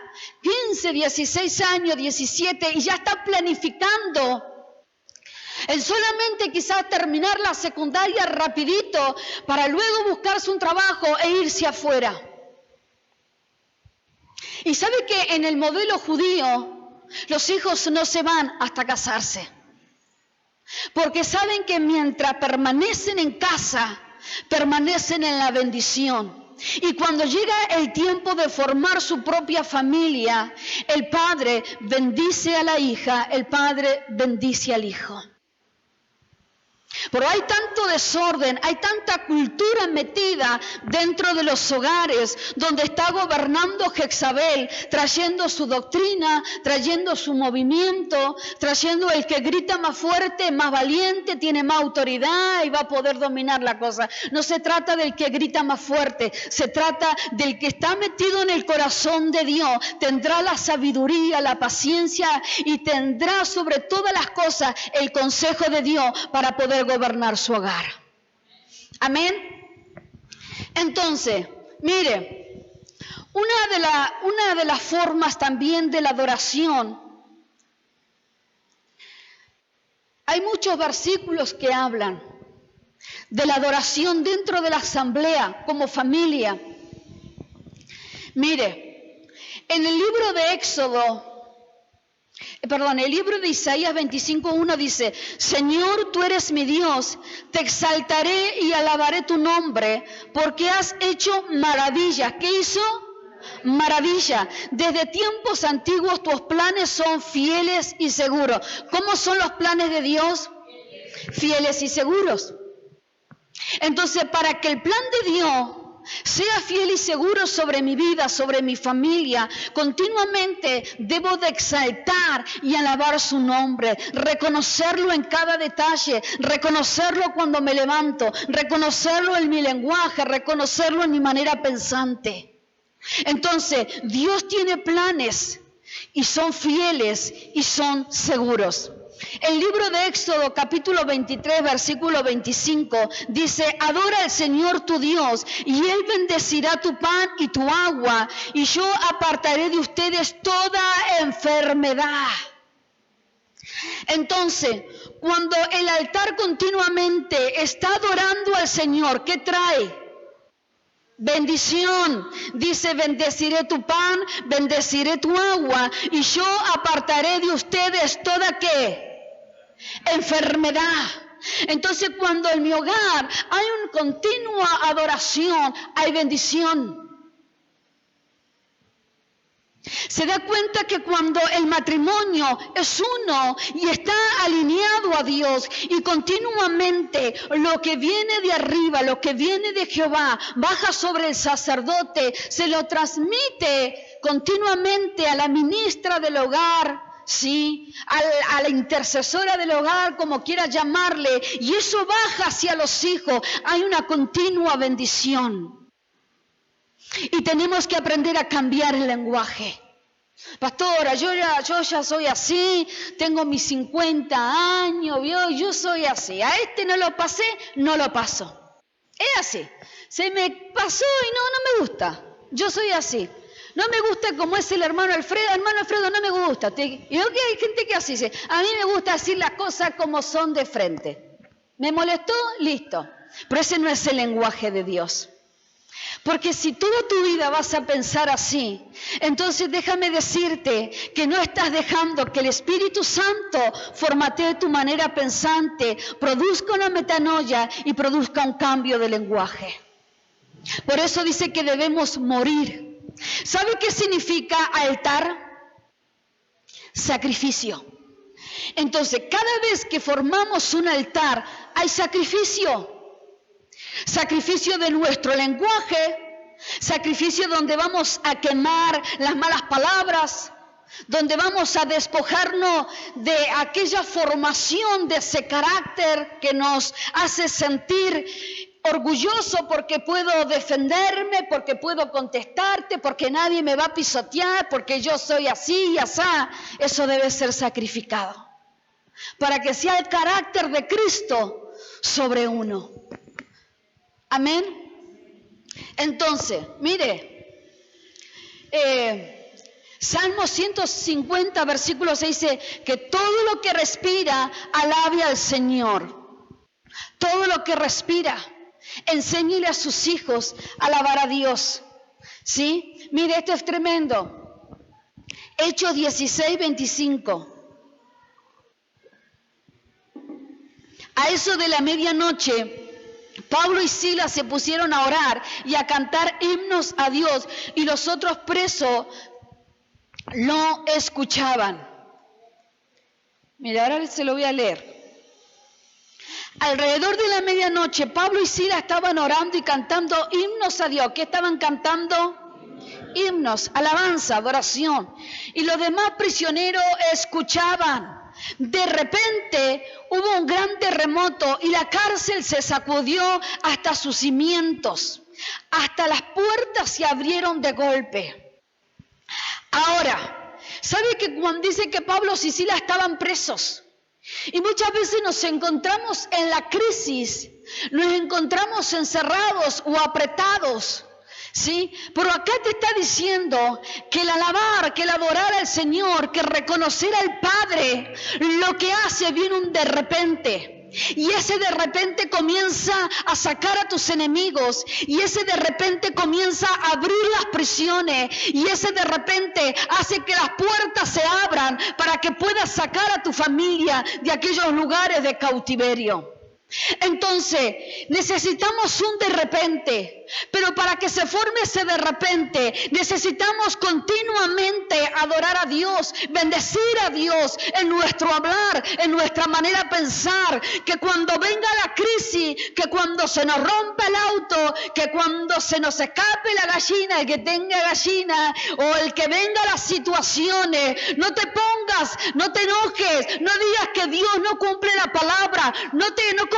15, 16 años, 17, y ya está planificando en solamente quizás terminar la secundaria rapidito para luego buscarse un trabajo e irse afuera. Y sabe que en el modelo judío los hijos no se van hasta casarse, porque saben que mientras permanecen en casa, permanecen en la bendición. Y cuando llega el tiempo de formar su propia familia, el padre bendice a la hija, el padre bendice al hijo. Pero hay tanto desorden, hay tanta cultura metida dentro de los hogares donde está gobernando Jezabel, trayendo su doctrina, trayendo su movimiento, trayendo el que grita más fuerte, más valiente, tiene más autoridad y va a poder dominar la cosa. No se trata del que grita más fuerte, se trata del que está metido en el corazón de Dios. Tendrá la sabiduría, la paciencia y tendrá sobre todas las cosas el consejo de Dios para poder gobernar su hogar. Amén. Entonces, mire, una de las formas también de la adoración, hay muchos versículos que hablan de la adoración dentro de la asamblea como familia. Mire, en el libro de el libro de Isaías 25:1 dice: Señor, tú eres mi Dios, te exaltaré y alabaré tu nombre, porque has hecho maravillas. ¿Qué hizo? Maravilla. Desde tiempos antiguos tus planes son fieles y seguros. ¿Cómo son los planes de Dios? Fieles y seguros. Entonces, para que el plan de Dios sea fiel y seguro sobre mi vida, sobre mi familia, continuamente debo de exaltar y alabar su nombre, reconocerlo en cada detalle, reconocerlo cuando me levanto, reconocerlo en mi lenguaje, reconocerlo en mi manera pensante. Entonces, Dios tiene planes y son fieles y son seguros. El libro de Éxodo, capítulo 23, versículo 25, dice: adora al Señor tu Dios, y Él bendecirá tu pan y tu agua, y yo apartaré de ustedes toda enfermedad. Entonces, cuando el altar continuamente está adorando al Señor, ¿qué trae? Bendición. Dice: bendeciré tu pan, bendeciré tu agua, y yo apartaré de ustedes toda ¿qué? Enfermedad. Entonces, cuando en mi hogar hay una continua adoración, hay bendición. Se da cuenta que cuando el matrimonio es uno y está alineado a Dios y continuamente lo que viene de arriba, lo que viene de Jehová, baja sobre el sacerdote, se lo transmite continuamente a la ministra del hogar, sí, a la intercesora del hogar, como quiera llamarle, y eso baja hacia los hijos. Hay una continua bendición. Y tenemos que aprender a cambiar el lenguaje. Pastora, yo ya soy así, tengo mis 50 años, yo soy así. A este no lo pasé, no lo paso. Es así. Se me pasó y no me gusta. Yo soy así. No me gusta como es el hermano Alfredo. Hermano Alfredo, no me gusta. Y yo que hay gente que así dice: a mí me gusta decir las cosas como son de frente. ¿Me molestó? Listo. Pero ese no es el lenguaje de Dios. Porque si toda tu vida vas a pensar así, entonces déjame decirte que no estás dejando que el Espíritu Santo formatee tu manera pensante, produzca una metanoia y produzca un cambio de lenguaje. Por eso dice que debemos morir. ¿Sabe qué significa altar? Sacrificio. Entonces, cada vez que formamos un altar, hay sacrificio. Sacrificio de nuestro lenguaje, sacrificio donde vamos a quemar las malas palabras, donde vamos a despojarnos de aquella formación de ese carácter que nos hace sentir orgulloso porque puedo defenderme, porque puedo contestarte, porque nadie me va a pisotear, porque yo soy así y asá. Eso debe ser sacrificado para que sea el carácter de Cristo sobre uno. Amén. Entonces, mire, Salmo 150, versículo 6 dice que todo lo que respira alabe al Señor. Todo lo que respira, enséñele a sus hijos a alabar a Dios. ¿Sí? Mire, esto es tremendo. Hechos 16, 25. A eso de la medianoche, Pablo y Silas se pusieron a orar y a cantar himnos a Dios, y los otros presos lo escuchaban. Mira, ahora se lo voy a leer. Alrededor de la medianoche, Pablo y Silas estaban orando y cantando himnos a Dios. ¿Qué estaban cantando? Himnos, alabanza, adoración. Y los demás prisioneros escuchaban. De repente hubo un gran terremoto y la cárcel se sacudió hasta sus cimientos. Hasta las puertas se abrieron de golpe. Ahora, ¿sabe que cuando dice que Pablo y Silas estaban presos? Y muchas veces nos encontramos en la crisis, nos encontramos encerrados o apretados, ¿sí? Pero acá te está diciendo que el alabar, que el adorar al Señor, que reconocer al Padre, lo que hace viene un de repente. Y ese de repente comienza a sacar a tus enemigos, y ese de repente comienza a abrir las prisiones, y ese de repente hace que las puertas se abran para que puedas sacar a tu familia de aquellos lugares de cautiverio. Entonces, necesitamos un de repente, pero para que se forme ese de repente, necesitamos continuamente adorar a Dios, bendecir a Dios en nuestro hablar, en nuestra manera de pensar, que cuando venga la crisis, que cuando se nos rompa el auto, que cuando se nos escape la gallina, el que tenga gallina, o el que venga las situaciones, no te pongas, no te enojes, no digas que Dios no cumple la palabra, no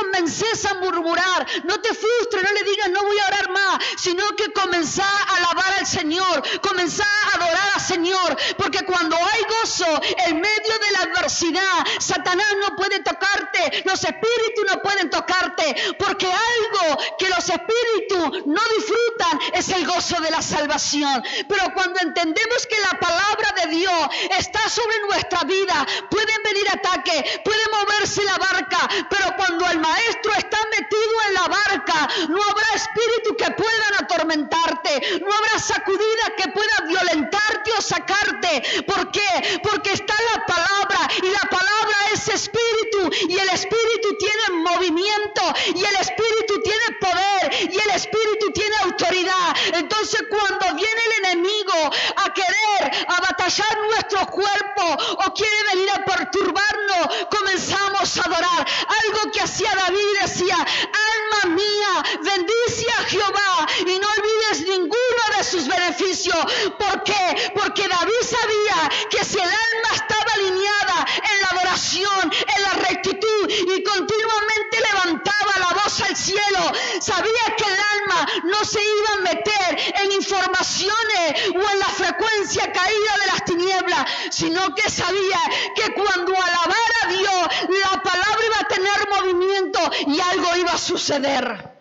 comences a murmurar, no te frustres, no le digas no voy a orar más, sino que comenzá a alabar al Señor, comenzá a adorar al Señor, porque cuando hay gozo en medio de la adversidad, Satanás no puede tocarte, los espíritus no pueden tocarte, porque algo que los espíritus no disfrutan es el gozo de la salvación. Pero cuando entendemos que la palabra de Dios está sobre nuestra vida, pueden venir ataques, puede moverse la barca, pero cuando el maestro está metido en la barca, no habrá espíritu que puedan atormentarte, no habrá sacudida que pueda violentarte o sacarte. ¿Por qué? Porque está la palabra, y la palabra es espíritu, y el espíritu tiene movimiento, y el espíritu tiene poder, y el espíritu tiene autoridad. Entonces cuando viene el enemigo a querer a batallar nuestros cuerpos, o quiere venir a perturbarnos, comenzamos a adorar. Algo que hacía David, decía: alma mía, bendice a Jehová y no olvides ninguno de sus beneficios. ¿Por qué? Porque David sabía que si el alma estaba alineada en la adoración, en la rectitud, y continuamente levantaba la voz al cielo, sabía que el alma no se iba a meter en informaciones o en la frecuencia caída de las tinieblas, sino que sabía que cuando alabara a Dios, la palabra iba a tener movimiento y algo iba a suceder.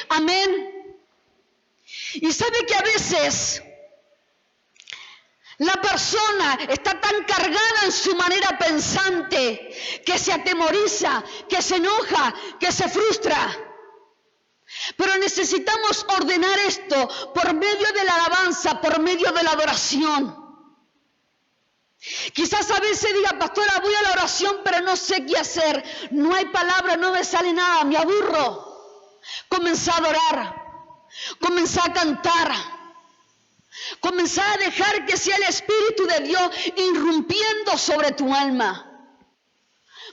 Amén. Y sabe que a veces la persona está tan cargada en su manera pensante que se atemoriza, que se enoja, que se frustra. Pero necesitamos ordenar esto por medio de la alabanza, por medio de la adoración. Quizás a veces diga: pastora, voy a la oración pero no sé qué hacer, no hay palabra, no me sale nada, me aburro. Comenzá a adorar, comenzá a cantar, comenzá a dejar que sea el Espíritu de Dios irrumpiendo sobre tu alma.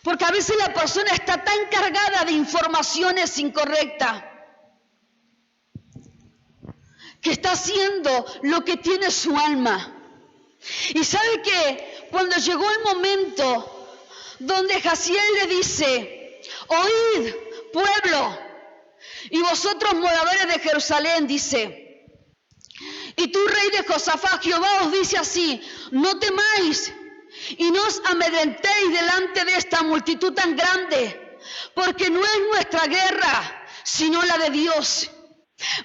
Porque a veces la persona está tan cargada de informaciones incorrectas que está haciendo lo que tiene su alma. Y sabe que cuando llegó el momento donde Jaziel le dice: oíd, pueblo, y vosotros moradores de Jerusalén, dice, y tú, rey de Josafat, Jehová os dice así: no temáis y no os amedrentéis delante de esta multitud tan grande, porque no es nuestra guerra, sino la de Dios.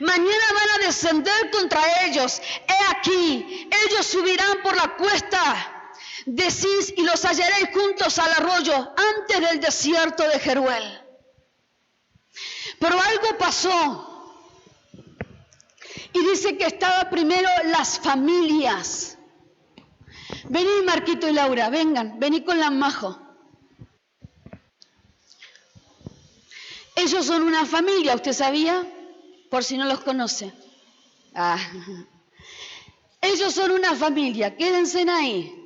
Mañana van a descender contra ellos. He aquí, ellos subirán por la cuesta de Cis y los hallaréis juntos al arroyo antes del desierto de Jeruel. Pero algo pasó. Y dice que estaba primero las familias. Vení, Marquito y Laura, vengan, vení con la Majo. Ellos son una familia, ¿usted sabía? Por si no los conoce. Ellos son una familia, quédense ahí.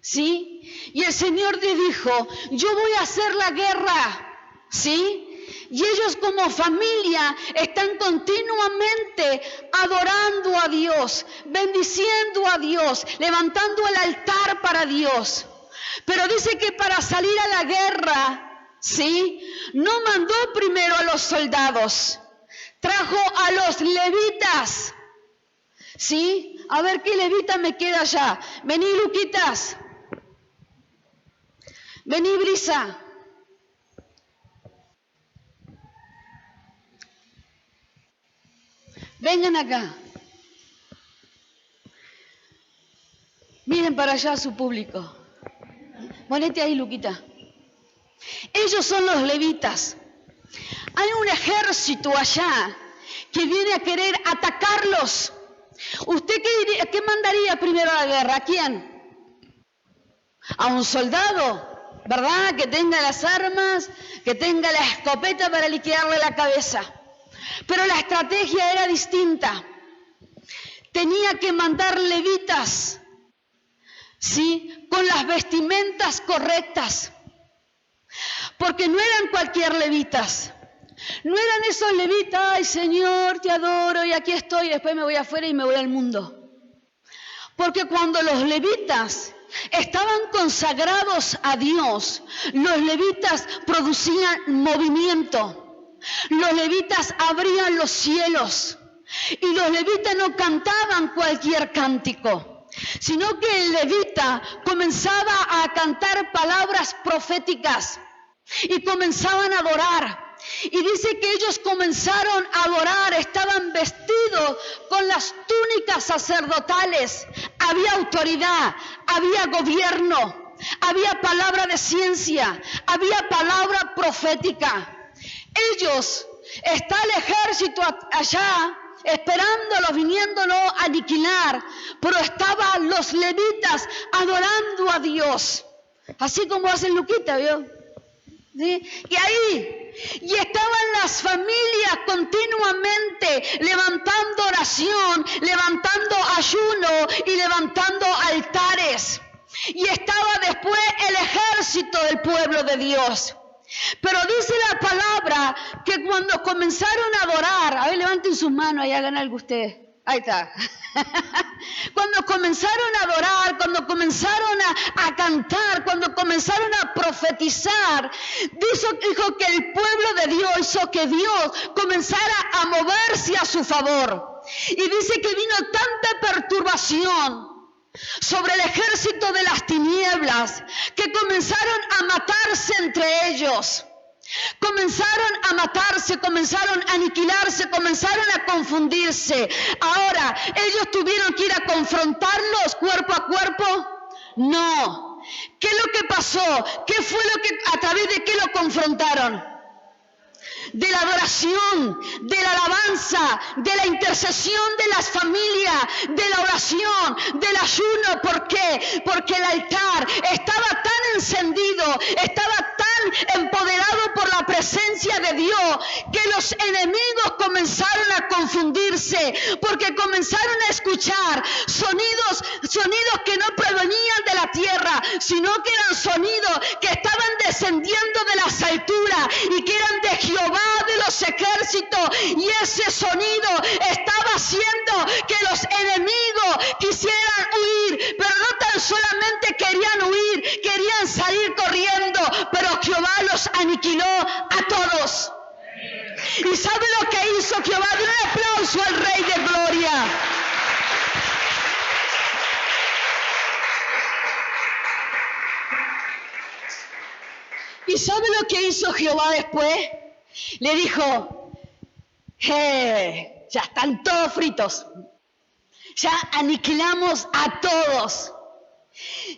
¿Sí? Y el Señor les dijo, yo voy a hacer la guerra. ¿Sí? Y ellos como familia están continuamente adorando a Dios, bendiciendo a Dios, levantando el altar para Dios. Pero dice que para salir a la guerra, ¿sí? No mandó primero a los soldados, trajo a los levitas. ¿Sí? A ver qué levita me queda allá. Vení, Luquitas. Vení, Brisa. Vengan acá. Miren para allá a su público. Ponete ahí, Luquita. Ellos son los levitas. Hay un ejército allá que viene a querer atacarlos. ¿Usted qué mandaría primero a la guerra? ¿A quién? A un soldado, ¿verdad? Que tenga las armas, que tenga la escopeta para liquidarle la cabeza. Pero la estrategia era distinta. Tenía que mandar levitas, ¿sí? Con las vestimentas correctas. Porque no eran cualquier levitas. No eran esos levitas, ay Señor, te adoro y aquí estoy, y después me voy afuera y me voy al mundo. Porque cuando los levitas estaban consagrados a Dios, los levitas producían movimiento. Los levitas abrían los cielos. Y los levitas no cantaban cualquier cántico, sino que el levita comenzaba a cantar palabras proféticas y comenzaban a adorar. Y dice que ellos comenzaron a adorar, estaban vestidos con las túnicas sacerdotales. Había autoridad, había gobierno, había palabra de ciencia, había palabra profética. Ellos, está el ejército allá, esperándolos, viniéndolo a aniquilar, pero estaban los levitas adorando a Dios, así como hacen Luquita, ¿vio? ¿Sí? Y ahí, y estaban las familias continuamente levantando oración, levantando ayuno y levantando altares. Y estaba después el ejército del pueblo de Dios. Pero dice la palabra que cuando comenzaron a adorar, a ver, levanten sus manos y hagan algo ustedes. Ahí está. Cuando comenzaron a adorar, cuando comenzaron a cantar, cuando comenzaron a profetizar, dijo que el pueblo de Dios hizo que Dios comenzara a moverse a su favor. Y dice que vino tanta perturbación sobre el ejército de las tinieblas que comenzaron a matarse entre ellos. Comenzaron a matarse, comenzaron a aniquilarse, comenzaron a confundirse. Ahora, ¿ellos tuvieron que ir a confrontarlos cuerpo a cuerpo? No. ¿Qué es lo que pasó? ¿Qué fue lo que, a través de qué lo confrontaron? De la adoración, de la alabanza, de la intercesión de las familias, de la oración, del ayuno. ¿Por qué? Porque el altar estaba tan encendido, estaba tan empoderado por la presencia de Dios, que los enemigos comenzaron a confundirse, porque comenzaron a escuchar sonidos que no provenían de la tierra, sino que eran sonidos que estaban descendiendo de las alturas y que eran de Jehová de los ejércitos, y ese sonido estaba haciendo que los enemigos quisieran huir, pero no tan solamente querían huir, querían salir corriendo, pero Jehová los aniquiló a todos. ¿Y sabe lo que hizo Jehová? Den un aplauso al Rey de Gloria. ¿Y sabe lo que hizo Jehová después? Le dijo, Ya están todos fritos. Ya aniquilamos a todos.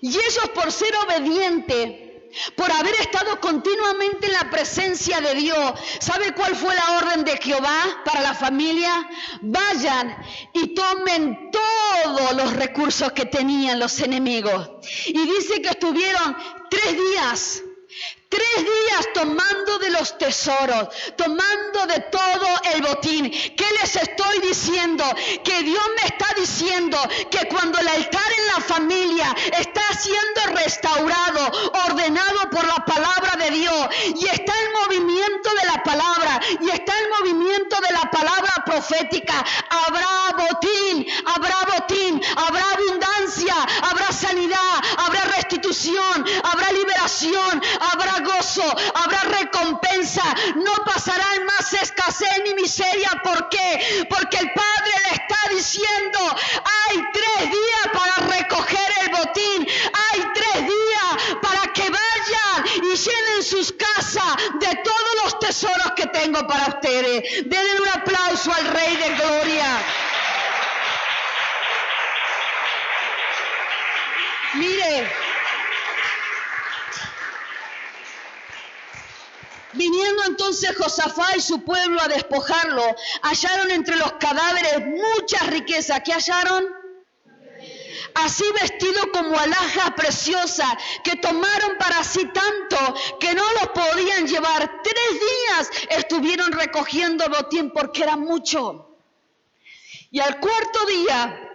Y ellos, por ser obedientes, por haber estado continuamente en la presencia de Dios, ¿sabe cuál fue la orden de Jehová para la familia? Vayan y tomen todos los recursos que tenían los enemigos. Y dice que estuvieron 3 días tomando de los tesoros, tomando de todo el botín. ¿Qué les estoy diciendo? Que Dios me está diciendo que cuando el altar en la familia está siendo restaurado, ordenado por la palabra de Dios, y está el movimiento de la palabra, y está el movimiento de la palabra profética, habrá botín, habrá abundancia, habrá sanidad, habrá restitución, habrá liberación, habrá gozo, habrá recompensa. No pasarán más escasez ni miseria. ¿Por qué? Porque el Padre le está diciendo: hay 3 días para recoger el botín, hay 3 días para que vayan y llenen sus casas de todos los tesoros que tengo para ustedes. Denle un aplauso al Rey de Gloria. Mire, viniendo entonces Josafat y su pueblo a despojarlo, hallaron entre los cadáveres muchas riquezas. ¿Qué hallaron? Así vestido como alhajas preciosas, que tomaron para sí tanto que no los podían llevar. 3 días estuvieron recogiendo botín porque era mucho. Y al 4.º día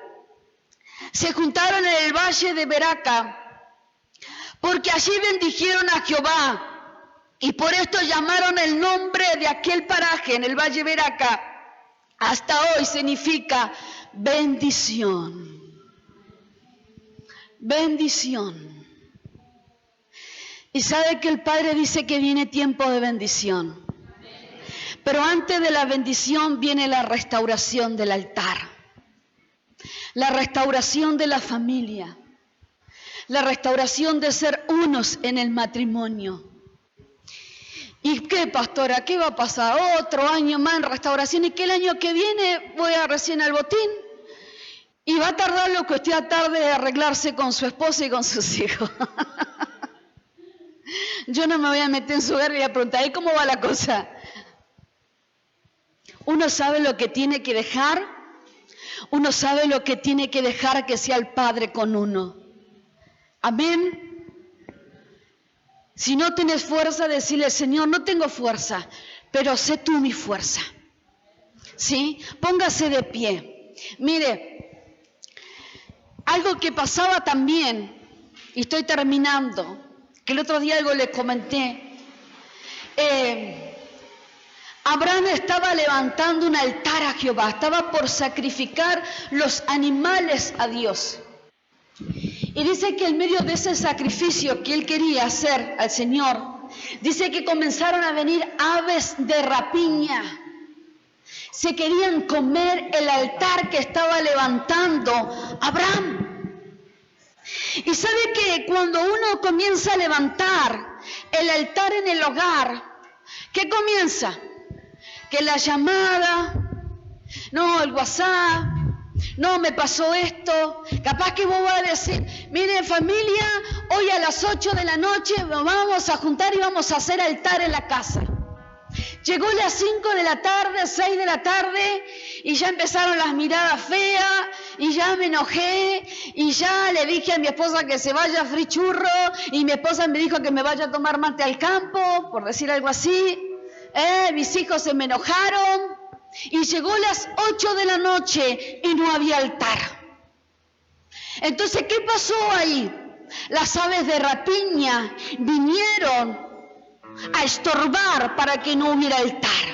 se juntaron en el valle de Beraca, porque allí bendijeron a Jehová. Y por esto llamaron el nombre de aquel paraje en el Valle Beraca. Hasta hoy significa bendición. Bendición. Y sabe que el Padre dice que viene tiempo de bendición. Pero antes de la bendición viene la restauración del altar. La restauración de la familia. La restauración de ser unos en el matrimonio. ¿Y qué, pastora? ¿Qué va a pasar? Otro año más en restauración. ¿Y que el año que viene voy a recién al botín? Y va a tardar lo que usted tarde de arreglarse con su esposa y con sus hijos. Yo no me voy a meter en su hogar y voy a preguntar: ¿y cómo va la cosa? Uno sabe lo que tiene que dejar. Uno sabe lo que tiene que dejar que sea el Padre con uno. Amén. Si no tienes fuerza, decirle: Señor, no tengo fuerza, pero sé tú mi fuerza. ¿Sí? Póngase de pie. Mire, algo que pasaba también, y estoy terminando, que el otro día algo les comenté. Abraham estaba levantando un altar a Jehová, estaba por sacrificar los animales a Dios. Y dice que en medio de ese sacrificio que él quería hacer al Señor, dice que comenzaron a venir aves de rapiña. Se querían comer el altar que estaba levantando Abraham. Y sabe que cuando uno comienza a levantar el altar en el hogar, ¿qué comienza? Que la llamada, no, el WhatsApp, no, me pasó esto. Capaz que vos vas a decir: miren, familia, hoy a las 8 de la noche nos vamos a juntar y vamos a hacer altar en la casa. Llegó las 5 de la tarde, 6 de la tarde, y ya empezaron las miradas feas, y ya me enojé, y ya le dije a mi esposa que se vaya a freír churro, y mi esposa me dijo que me vaya a tomar mate al campo, por decir algo así. Mis hijos se me enojaron, y llegó las 8 de la noche y no había altar. Entonces, ¿qué pasó ahí? Las aves de rapiña vinieron a estorbar para que no hubiera altar.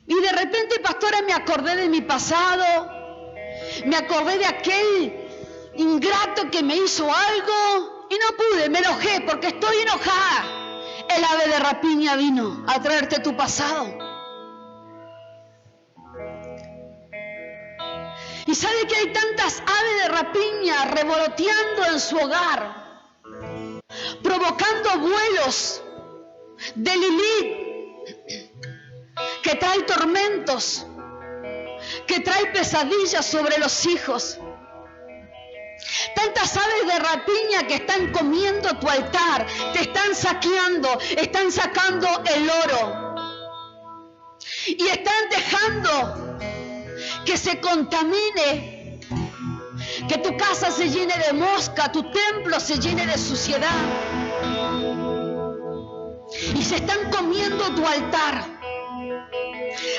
Y de repente, pastora, me acordé de mi pasado, me acordé de aquel ingrato que me hizo algo y no pude, me enojé porque estoy enojada. El ave de rapiña vino a traerte tu pasado. Y sabe que hay tantas aves de rapiña revoloteando en su hogar, provocando vuelos de Lilith, que trae tormentos, que trae pesadillas sobre los hijos. Tantas aves de rapiña que están comiendo tu altar, te están saqueando, están sacando el oro y están dejando que se contamine, que tu casa se llene de mosca, tu templo se llene de suciedad, y se están comiendo tu altar,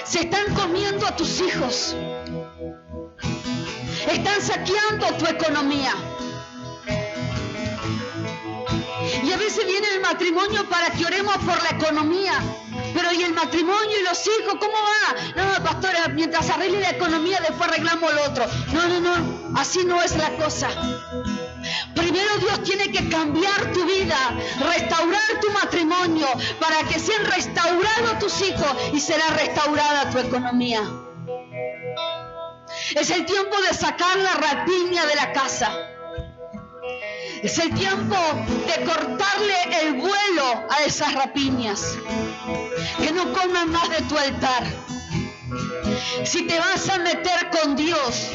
se están comiendo a tus hijos, están saqueando tu economía. Y a veces viene el matrimonio para que oremos por la economía. Pero ¿y el matrimonio y los hijos? ¿Cómo va? No, pastora, mientras arregle la economía, después arreglamos lo otro. No, así no es la cosa. Primero Dios tiene que cambiar tu vida, restaurar tu matrimonio, para que sean restaurados tus hijos y será restaurada tu economía. Es el tiempo de sacar la rapiña de la casa. Es el tiempo de cortarle el vuelo a esas rapiñas. Que no coman más de tu altar. Si te vas a meter con Dios,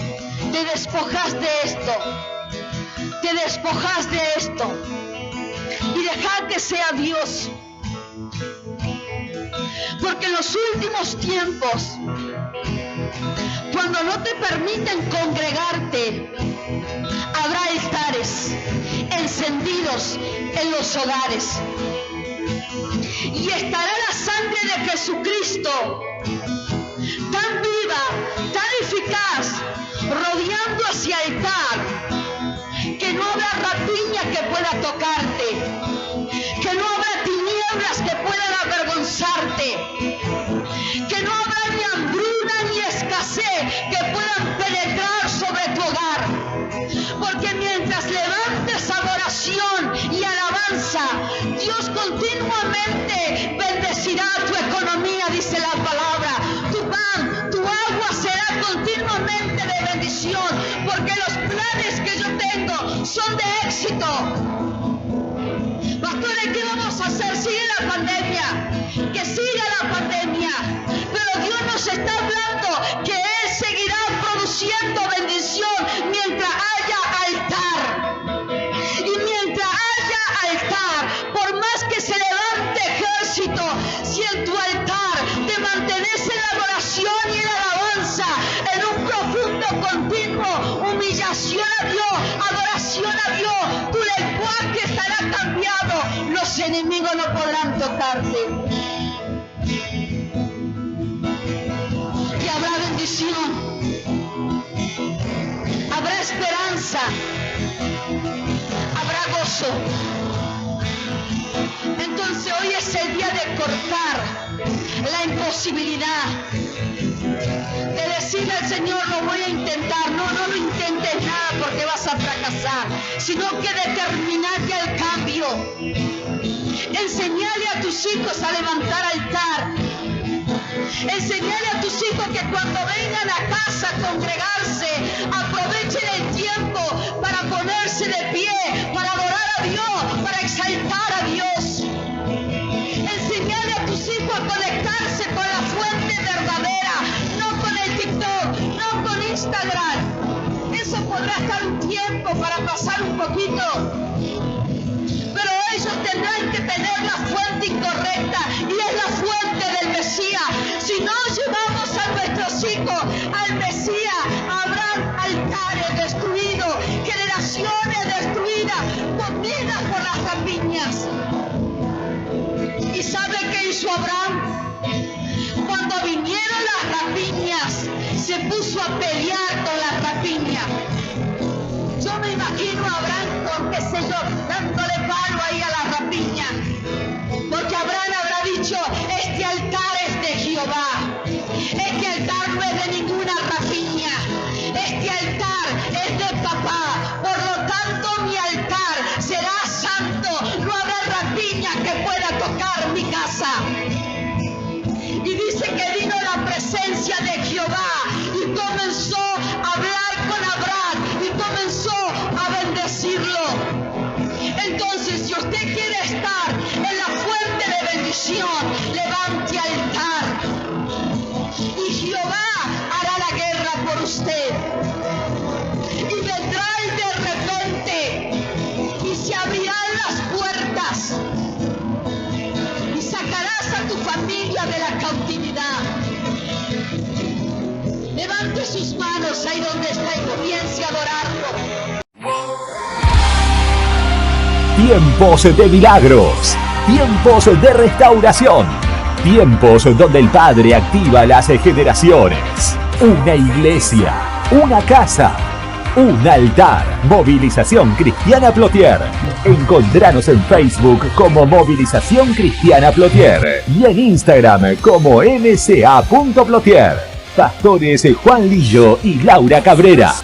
te despojas de esto. Te despojas de esto. Y deja que sea Dios. Porque en los últimos tiempos, cuando no te permiten congregarte, habrá altares encendidos en los hogares. Y estará la sangre de Jesucristo tan viva, tan eficaz, rodeando ese altar, que no habrá rapiña que pueda tocarte, que no habrá tinieblas que puedan avergonzarte, que no habrá ni hambruna ni escasez que puedan penetrar sobre tu hogar. Porque mientras levantes adoración y alabanza, Dios continuamente bendecirá tu economía, dice la palabra. Tu pan, tu agua será continuamente de bendición, porque los planes que yo tengo son de éxito. Pastores, ¿qué vamos a hacer? Sigue la pandemia, que siga la pandemia, pero Dios nos está hablando que Él seguirá produciendo bendición mientras haya altar. Y mientras haya altar, por más que se levante ejército, si en tu altar te mantienes en la adoración y en la alabanza, en un profundo continuo, humillación a Dios, adoración a Dios, tu lenguaje estará cambiado, los enemigos no podrán tocarte. Y habrá bendición, habrá esperanza, habrá gozo. Entonces hoy es el día de cortar la imposibilidad, de decirle al Señor, lo voy a intentar. No lo intentes nada porque vas a fracasar, sino que determinate al cambio. Enseñale a tus hijos a levantar altar. Enseñale a tus hijos que cuando vengan a casa a congregarse, aprovechen el tiempo para ponerse de pie, para adorar a Dios, para exaltar a Dios. Enseñale a tus hijos a conectarse con la fuente verdadera, no con el TikTok, no con Instagram. Eso podrá estar un tiempo para pasar un poquito, pero ellos tendrán que tener la fuente incorrecta, y es la fuente del Mesías. Si no llevamos a nuestros hijos al Mesías, habrán altares destruidos, generaciones destruidas, comidas por las rapiñas. ¿Y sabe qué hizo Abraham? Cuando vinieron las rapiñas, se puso a pelear con las rapiñas. Yo me imagino a Abraham con, qué sé yo, dándole palo ahí a la rapiña. Porque Abraham habrá dicho, este altar es de Jehová. Este altar no es de ninguna rapiña. Este altar es de papá. Por lo tanto, mi altar será santo. No habrá rapiña que pueda tocar mi casa. Y dice que vino la presencia de Jehová y comenzó a hablar con Abraham y comenzó a bendecirlo. Entonces, si usted quiere estar en la fuente de bendición, levante altar. usted. Y vendrá el de repente y se abrirán las puertas y sacarás a tu familia de la cautividad. Levante sus manos ahí donde está y comience a adorarlo. Tiempos de milagros, tiempos de restauración, tiempos donde el Padre activa las generaciones. Una iglesia, una casa, un altar. Movilización Cristiana Plotier. Encontranos en Facebook como Movilización Cristiana Plotier y en Instagram como mca.plotier. Pastores Juan Lillo y Laura Cabrera.